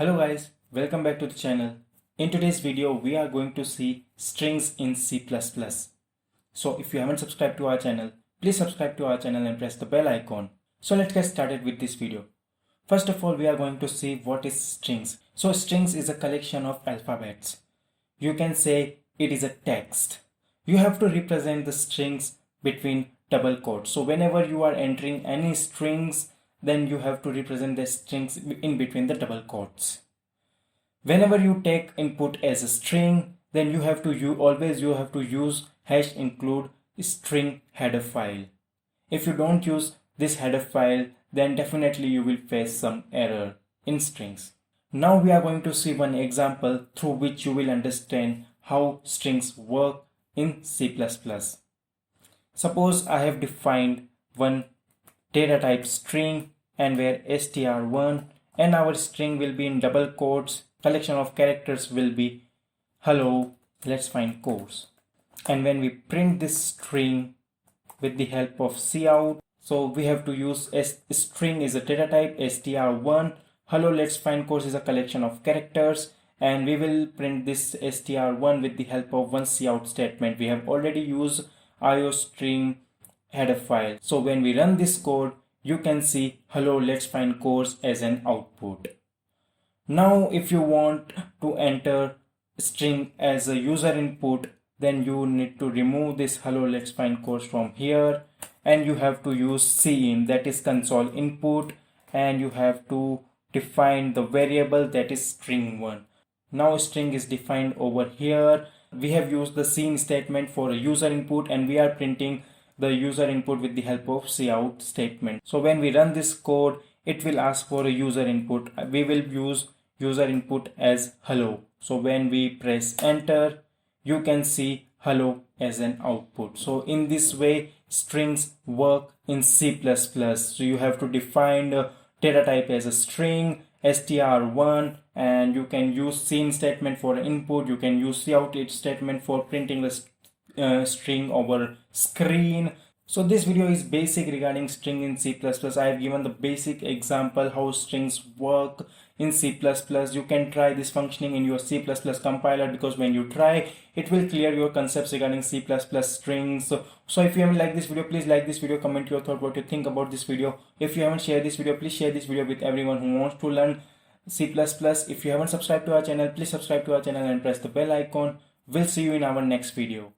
Hello guys, welcome back to the channel. In today's video, we are going to see strings in C++. So if you haven't subscribed to our channel, please subscribe to our channel and press the bell icon. So let's get started with this video. First of all, we are going to see what is strings. So strings is a collection of alphabets. You can say it is a text. You have to represent the strings between double quotes. So whenever you are entering any strings, then you have to represent the strings in between the double quotes. Whenever you take input as a string, then you have to use #include string header file. If you don't use this header file, then definitely you will face some error in strings. Now we are going to see one example through which you will understand how strings work in C++. Suppose I have defined one data type string and where str1 and our string will be in double quotes, collection of characters will be hello let's find course. And when we print this string with the help of cout, so we have to use string is a data type, str1, hello let's find course is a collection of characters, and we will print this str1 with the help of one cout statement. We have already used iostream header file. So when we run this code, you can see hello let's find course as an output. Now if you want to enter string as a user input, then you need to remove this hello let's find course from here, and you have to use cin, that is console input, and you have to define the variable that is string1. Now string is defined over here. We have used the cin statement for a user input, and we are printing the user input with the help of cout statement. So when we run this code, it will ask for a user input. We will use user input as hello. So when we press enter, you can see hello as an output. So in this way, strings work in C++. So you have to define the data type as a string, str1, and you can use cin statement for input. You can use cout statement for printing the string over screen. So this video is basic regarding string in C++. I have given the basic example how strings work in C++. You can try this functioning in your C++ compiler, because when you try, it will clear your concepts regarding C++ strings. So if you haven't liked this video, please like this video, comment your thought, what you think about this video. If you haven't shared this video, please share this video with everyone who wants to learn C++. If you haven't subscribed to our channel, please subscribe to our channel and press the bell icon. We'll see you in our next video.